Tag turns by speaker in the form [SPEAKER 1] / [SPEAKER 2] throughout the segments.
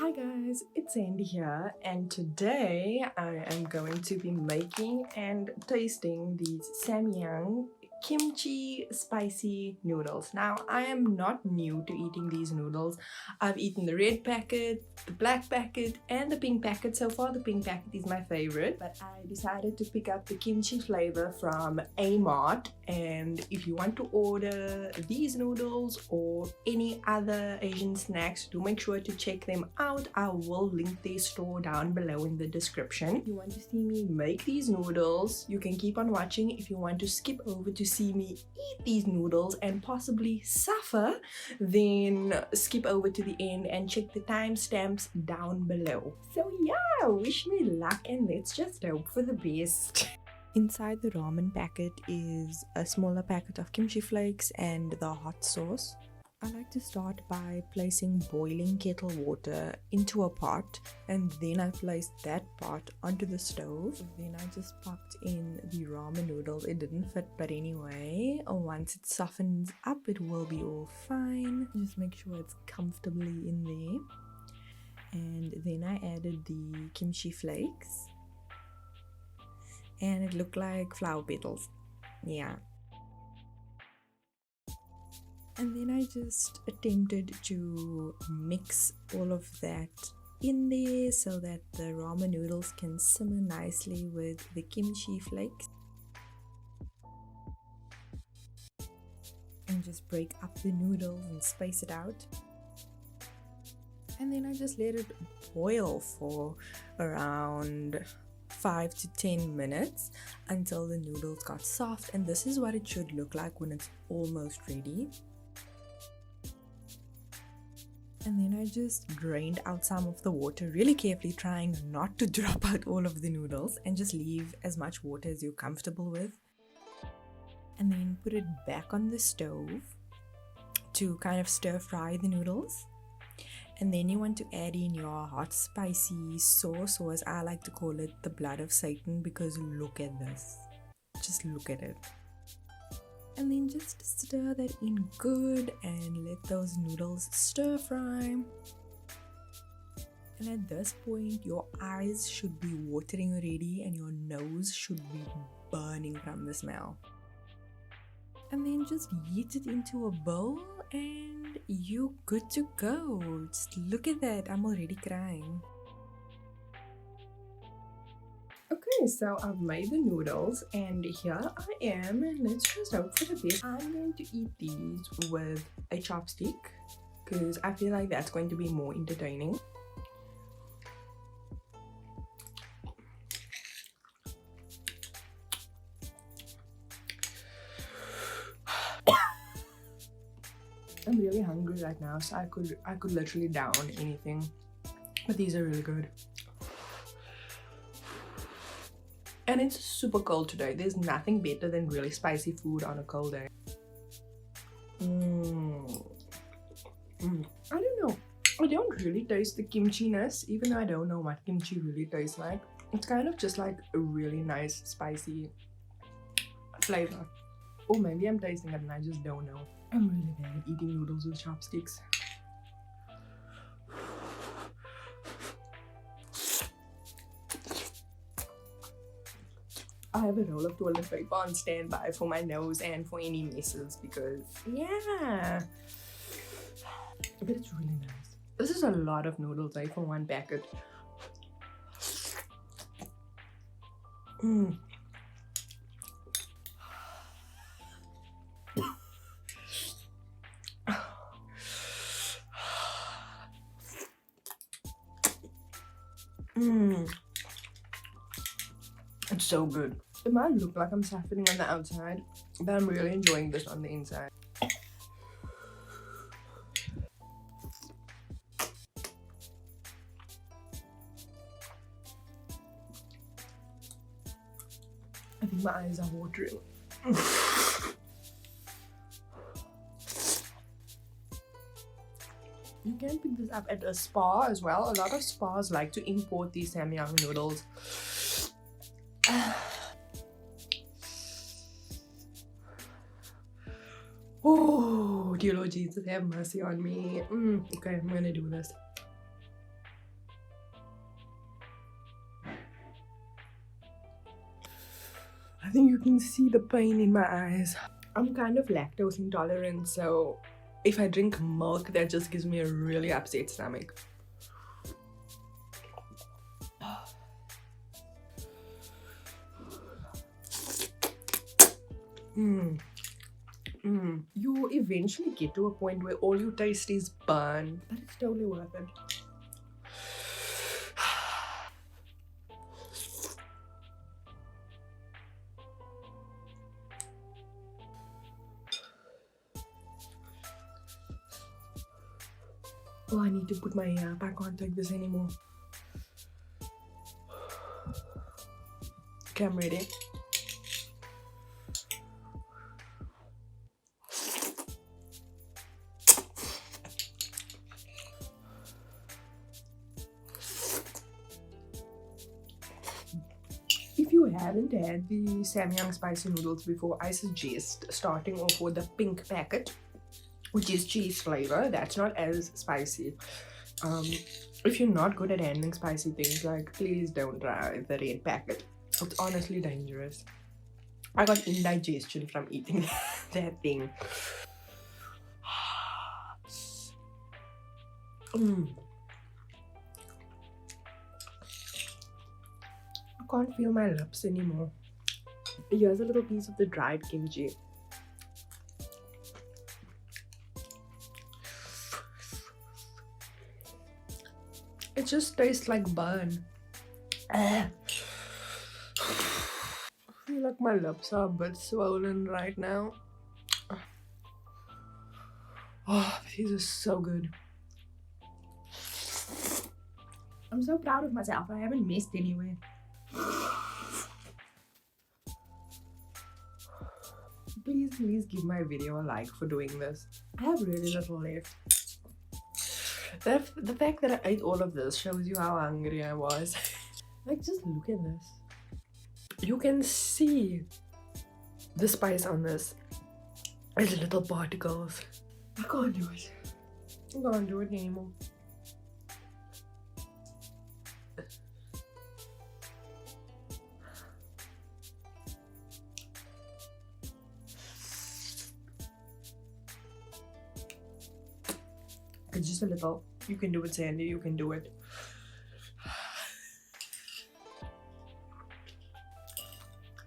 [SPEAKER 1] Hi guys, it's Sandy here, and today I am going to be making and tasting these Samyang Kimchi spicy noodles. Now, I am not new to eating these noodles. I've eaten the red packet, the black packet, and the pink packet. So far, the pink packet is my favorite, but I decided to pick up the kimchi flavor from Amart. And if you want to order these noodles or any other Asian snacks, do make sure to check them out. I will link their store down below in the description. If you want to see me make these noodles, you can keep on watching. If you want to skip over to see me eat these noodles and possibly suffer, then skip over to the end and check the timestamps down below. So yeah, wish me luck and let's just hope for the best. Inside the ramen packet is a smaller packet of kimchi flakes and the hot sauce. I like to start by placing boiling kettle water into a pot, and then I placed that pot onto the stove. Then I just popped in the ramen noodles. It didn't fit, but anyway, once it softens up, it will be all fine. Just make sure it's comfortably in there. And then I added the kimchi flakes, and it looked like flower petals. Yeah. And then I just attempted to mix all of that in there so that the ramen noodles can simmer nicely with the kimchi flakes. And just break up the noodles and space it out. And then I just let it boil for around 5 to 10 minutes until the noodles got soft, and this is what it should look like when it's almost ready. And then I just drained out some of the water really carefully, trying not to drop out all of the noodles, and just leave as much water as you're comfortable with. And then put it back on the stove to kind of stir fry the noodles. And then you want to add in your hot spicy sauce, or as I like to call it, the blood of Satan, because look at this. Just look at it. And then just stir that in good and let those noodles stir fry. And at this point, your eyes should be watering already and your nose should be burning from the smell. And then just yeet it into a bowl and you're good to go. Just look at that, I'm already crying. Okay, so I've made the noodles and here I am, and let's just hope for the best. I'm going to eat these with a chopstick because I feel like that's going to be more entertaining. I'm really hungry right now, so I could literally down anything, but these are really good. And it's super cold today. There's nothing better than really spicy food on a cold day. I don't know. I don't really taste the kimchi-ness, even though I don't know what kimchi really tastes like. It's kind of just like a really nice spicy flavor. Or maybe I'm tasting it and I just don't know. I'm really bad at eating noodles with chopsticks. I have a roll of toilet paper on standby for my nose and for any messes because, yeah. But it's really nice. This is a lot of noodles, for one packet. It's so good. It might look like I'm suffering on the outside, but I'm really enjoying this on the inside. I think my eyes are watering. You can pick this up at a spa as well. A lot of spas like to import these Samyang noodles. Oh, dear Lord Jesus, have mercy on me. Okay, I'm gonna do this. think you can see the pain in my eyes. I'm kind of lactose intolerant, so if I drink milk, that just gives me a really upset stomach. You eventually get to a point where all you taste is burn, but it's totally worth it. Oh, I need to put my hair back on like this anymore. Okay, I'm ready. If you haven't had the Samyang spicy noodles before, I suggest starting off with the pink packet, which is cheese flavor. That's not as spicy. If you're not good at handling spicy things, like, please don't try the red packet. It's honestly dangerous. I got indigestion from eating that thing. I can't feel my lips anymore. Here's a little piece of the dried kimchi. It just tastes like burn. I feel like my lips are a bit swollen right now. Oh, these are so good. I'm so proud of myself. I haven't missed anywhere. Please give my video a like for doing this. I have really little left. The fact that I ate all of this shows you how hungry I was. Like, just look at this. You can see the spice on this. It's little particles. I can't do it. I can't do it anymore. It's just a little. You can do it, Sandy. You can do it.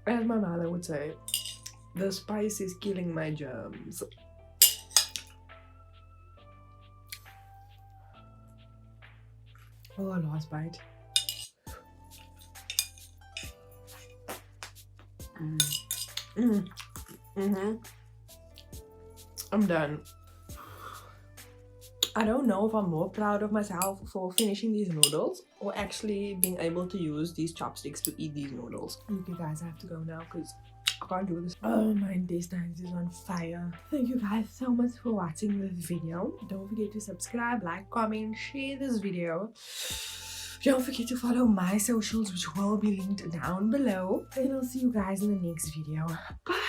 [SPEAKER 1] As my mother would say, the spice is killing my germs. Oh, last bite. I'm done. I don't know if I'm more proud of myself for finishing these noodles or actually being able to use these chopsticks to eat these noodles. Okay guys, I have to go now because I can't do this. Oh, my intestines is on fire. Thank you guys so much for watching this video. Don't forget to subscribe, like, comment, share this video. Don't forget to follow my socials, which will be linked down below. And I'll see you guys in the next video. Bye!